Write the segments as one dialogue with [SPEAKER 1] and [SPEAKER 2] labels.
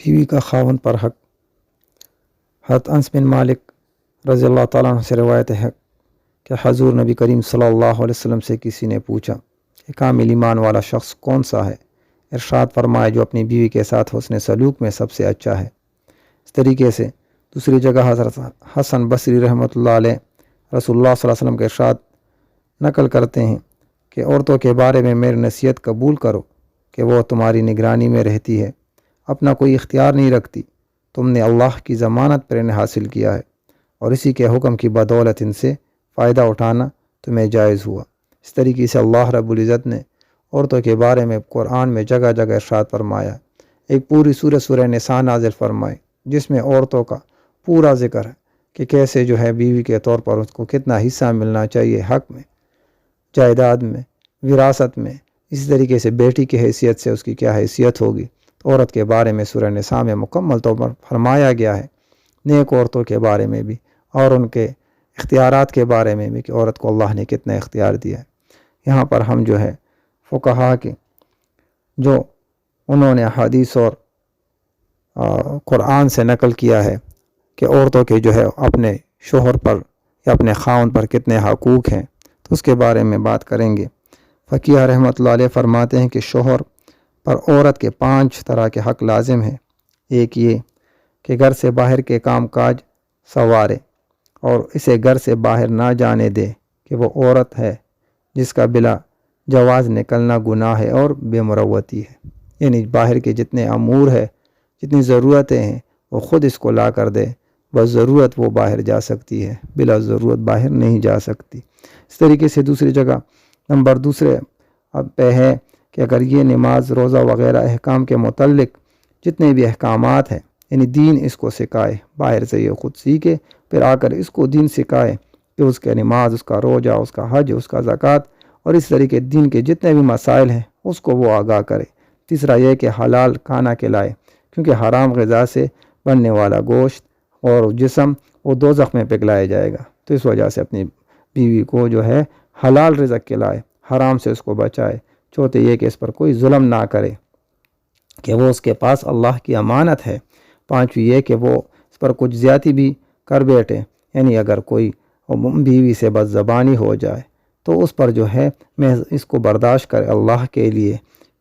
[SPEAKER 1] بیوی کا خاوند پر حق۔ حضرت انس بن مالک رضی اللہ تعالیٰ عنہ سے روایت ہے کہ حضور نبی کریم صلی اللہ علیہ وسلم سے کسی نے پوچھا کہ کامل ایمان والا شخص کون سا ہے؟ ارشاد فرمائے جو اپنی بیوی کے ساتھ حسن سلوک میں سب سے اچھا ہے۔ اس طریقے سے دوسری جگہ حضرت حسن بصری رحمۃ اللہ علیہ رسول اللہ صلی اللہ علیہ وسلم کے ارشاد نقل کرتے ہیں کہ عورتوں کے بارے میں میری نصیحت قبول کرو کہ وہ تمہاری نگرانی میں رہتی ہے، اپنا کوئی اختیار نہیں رکھتی، تم نے اللہ کی ضمانت پر انہیں حاصل کیا ہے اور اسی کے حکم کی بدولت ان سے فائدہ اٹھانا تمہیں جائز ہوا۔ اس طریقے سے اللہ رب العزت نے عورتوں کے بارے میں قرآن میں جگہ جگہ ارشاد فرمایا۔ ایک پوری سورہ نساء نازل فرمائی جس میں عورتوں کا پورا ذکر ہے کہ کیسے جو ہے بیوی کے طور پر اس کو کتنا حصہ ملنا چاہیے، حق میں، جائیداد میں، وراثت میں، اسی طریقے سے بیٹی کی حیثیت سے اس کی کیا حیثیت ہوگی۔ تو عورت کے بارے میں سورہ نساء میں مکمل طور پر فرمایا گیا ہے، نیک عورتوں کے بارے میں بھی اور ان کے اختیارات کے بارے میں بھی کہ عورت کو اللہ نے کتنا اختیار دیا ہے۔ یہاں پر ہم جو ہے فقہا کے جو انہوں نے حدیث اور قرآن سے نقل کیا ہے کہ عورتوں کے جو ہے اپنے شوہر پر یا اپنے خاوند پر کتنے حقوق ہیں، تو اس کے بارے میں بات کریں گے۔ فقیہ رحمۃ اللہ علیہ فرماتے ہیں کہ شوہر پر عورت کے 5 طرح کے حق لازم ہیں۔ ایک یہ کہ گھر سے باہر کے کام کاج سنوارے اور اسے گھر سے باہر نہ جانے دے کہ وہ عورت ہے جس کا بلا جواز نکلنا گناہ ہے اور بے مروتی ہے، یعنی باہر کے جتنے امور ہے، جتنی ضرورتیں ہیں وہ خود اس کو لا کر دے، بس ضرورت وہ باہر جا سکتی ہے، بلا ضرورت باہر نہیں جا سکتی۔ اس طریقے سے دوسری جگہ نمبر دوسرے پہ ہے کہ اگر یہ نماز روزہ وغیرہ احکام کے متعلق جتنے بھی احکامات ہیں، یعنی دین اس کو سکھائے، باہر سے یہ خود سیکھے پھر آ کر اس کو دین سکھائے کہ اس کے نماز، اس کا روزہ، اس کا حج، اس کا زکوٰۃ اور اس طریقے دین کے جتنے بھی مسائل ہیں اس کو وہ آگاہ کرے۔ تیسرا یہ کہ حلال کھانا کھلائے، کیونکہ حرام غذا سے بننے والا گوشت اور جسم وہ دوزخ میں پگھلایا جائے گا، تو اس وجہ سے اپنی بیوی کو جو ہے حلال رزق کھلائے، حرام سے اس کو بچائے۔ چوتھے یہ کہ اس پر کوئی ظلم نہ کرے کہ وہ اس کے پاس اللہ کی امانت ہے۔ پانچویں یہ کہ وہ اس پر کچھ زیادتی بھی کر بیٹھے، یعنی اگر کوئی بیوی سے بد زبانی ہو جائے تو اس پر جو ہے میں اس کو برداشت کرے اللہ کے لیے۔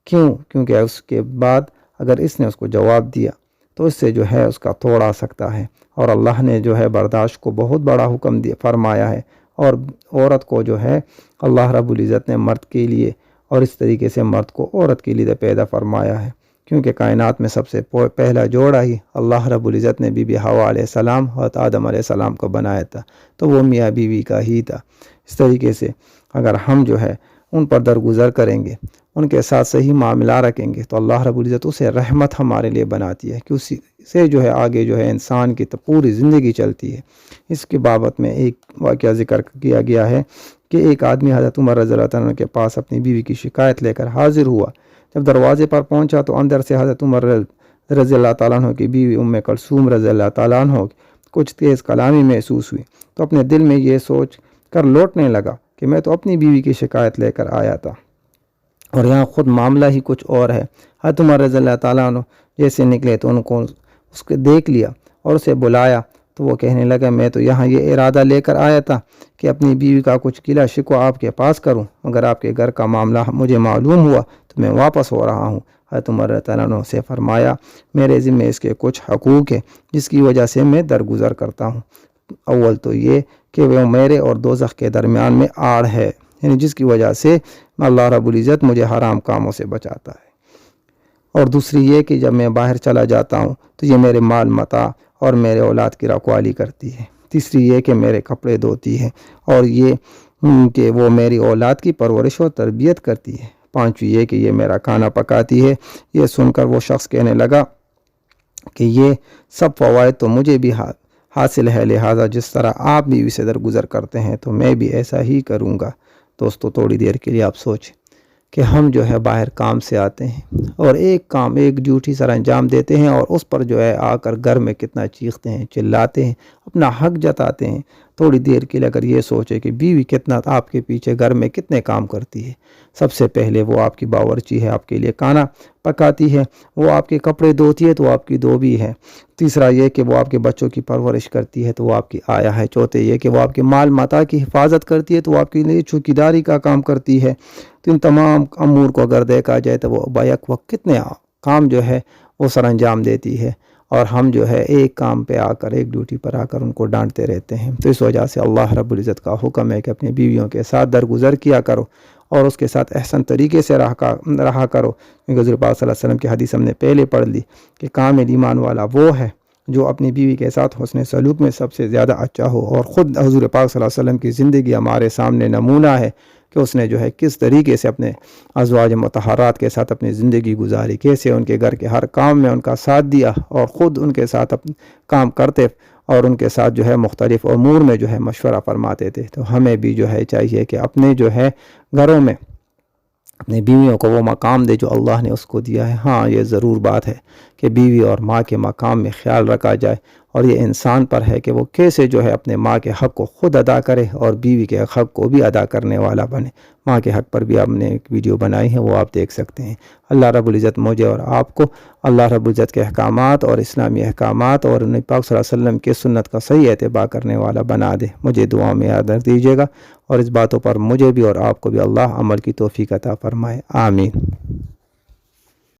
[SPEAKER 1] کیونکہ اس کے بعد اگر اس نے اس کو جواب دیا تو اس سے جو ہے اس کا توڑ آ سکتا ہے، اور اللہ نے جو ہے برداشت کو بہت بڑا حکم فرمایا ہے، اور عورت کو جو ہے اللہ رب العزت نے مرد کے لیے اور اس طریقے سے مرد کو عورت کے لیے پیدا فرمایا ہے، کیونکہ کائنات میں سب سے پہلا جوڑا ہی اللہ رب العزت نے بی بی حوا علیہ السلام اور آدم علیہ السلام کو بنایا تھا، تو وہ میاں بیوی کا ہی تھا۔ اس طریقے سے اگر ہم جو ہے ان پر درگزر کریں گے، ان کے ساتھ صحیح معاملہ رکھیں گے، تو اللہ رب العزت اسے رحمت ہمارے لیے بناتی ہے کہ اسی سے جو ہے آگے جو ہے انسان کی تو پوری زندگی چلتی ہے۔ اس کی بابت میں ایک واقعہ ذکر کیا گیا ہے کہ ایک آدمی حضرت عمر رضی اللہ عنہ کے پاس اپنی بیوی کی شکایت لے کر حاضر ہوا۔ جب دروازے پر پہنچا تو اندر سے حضرت عمر رضی اللہ تعالیٰ عنہ کی بیوی ام کلثوم رضی اللہ تعالیٰ عنہ کچھ تیز کلامی محسوس ہوئی، تو اپنے دل میں یہ سوچ کر لوٹنے لگا کہ میں تو اپنی بیوی کی شکایت لے کر آیا تھا اور یہاں خود معاملہ ہی کچھ اور ہے۔ حضرت عمر رضی اللہ تعالیٰ عنہ جیسے نکلے تو ان کو اس کو دیکھ لیا اور اسے بلایا، تو وہ کہنے لگا میں تو یہاں یہ ارادہ لے کر آیا تھا کہ اپنی بیوی کا کچھ گلہ شکوہ آپ کے پاس کروں، مگر آپ کے گھر کا معاملہ مجھے معلوم ہوا تو میں واپس ہو رہا ہوں۔ حضرت عمر رضی اللہ عنہ سے فرمایا میرے ذمہ اس کے کچھ حقوق ہیں جس کی وجہ سے میں درگزر کرتا ہوں۔ اول تو یہ کہ وہ میرے اور دوزخ کے درمیان میں آڑ ہے، یعنی جس کی وجہ سے اللہ رب العزت مجھے حرام کاموں سے بچاتا ہے، اور دوسری یہ کہ جب میں باہر چلا جاتا ہوں تو یہ میرے مال متاع اور میرے اولاد کی رکھوالی کرتی ہے۔ تیسری یہ کہ میرے کپڑے دھوتی ہے، اور یہ کہ وہ میری اولاد کی پرورش و تربیت کرتی ہے۔ پانچویں یہ کہ یہ میرا کھانا پکاتی ہے۔ یہ سن کر وہ شخص کہنے لگا کہ یہ سب فوائد تو مجھے بھی حاصل ہے، لہٰذا جس طرح آپ بیوی سے درگزر کرتے ہیں تو میں بھی ایسا ہی کروں گا۔ دوستو تھوڑی دیر کے لیے آپ سوچیں کہ ہم جو ہے باہر کام سے آتے ہیں اور ایک کام ایک ڈیوٹی سر انجام دیتے ہیں، اور اس پر جو ہے آ کر گھر میں کتنا چیختے ہیں، چلاتے ہیں، اپنا حق جتاتے ہیں، تھوڑی دیر کے لیے اگر یہ سوچے کہ بیوی کتنا آپ کے پیچھے گھر میں کتنے کام کرتی ہے۔ سب سے پہلے وہ آپ کی باورچی ہے، آپ کے لیے کھانا پکاتی ہے، وہ آپ کے کپڑے دھوتی ہے تو آپ کی دھوبی ہے۔ تیسرا یہ کہ وہ آپ کے بچوں کی پرورش کرتی ہے تو وہ آپ کی آیا ہے۔ چوتھے یہ کہ وہ آپ کے مال متاع کی حفاظت کرتی ہے تو وہ آپ کے لیے چوکیداری کا کام کرتی ہے۔ تو ان تمام امور کو اگر دیکھا جائے تو وہ بیک وقت کتنے کام جو ہے وہ سر انجام دیتی ہے، اور ہم جو ہے ایک کام پہ آ کر، ایک ڈیوٹی پر آ کر ان کو ڈانٹتے رہتے ہیں۔ تو اس وجہ سے اللہ رب العزت کا حکم ہے کہ اپنی بیویوں کے ساتھ درگزر کیا کرو اور اس کے ساتھ احسن طریقے سے رہا کرو، کیونکہ حضور پاک صلی اللہ علیہ وسلم کی حدیث ہم نے پہلے پڑھ لی کہ کامل ایمان والا وہ ہے جو اپنی بیوی کے ساتھ حسن سلوک میں سب سے زیادہ اچھا ہو، اور خود حضور پاک صلی اللہ علیہ وسلم کی زندگی ہمارے سامنے نمونہ ہے کہ اس نے جو ہے کس طریقے سے اپنے ازواج مطہرات کے ساتھ اپنی زندگی گزاری، کیسے ان کے گھر کے ہر کام میں ان کا ساتھ دیا اور خود ان کے ساتھ کام کرتے اور ان کے ساتھ جو ہے مختلف امور میں جو ہے مشورہ فرماتے تھے۔ تو ہمیں بھی جو ہے چاہیے کہ اپنے جو ہے گھروں میں اپنی بیویوں کو وہ مقام دے جو اللہ نے اس کو دیا ہے۔ ہاں، یہ ضرور بات ہے کہ بیوی اور ماں کے مقام میں خیال رکھا جائے، اور یہ انسان پر ہے کہ وہ کیسے جو ہے اپنے ماں کے حق کو خود ادا کرے اور بیوی کے حق کو بھی ادا کرنے والا بنے۔ ماں کے حق پر بھی ہم نے ایک ویڈیو بنائی ہے، وہ آپ دیکھ سکتے ہیں۔ اللہ رب العزت مجھے اور آپ کو اللہ رب العزت کے احکامات اور اسلامی احکامات اور نبی پاک صلی اللہ علیہ وسلم کے سنت کا صحیح اتباع کرنے والا بنا دے۔ مجھے دعا میں یاد رکھ دیجیے گا، اور اس باتوں پر مجھے بھی اور آپ کو بھی اللہ عمل کی توفیق عطا فرمائے۔ آمین۔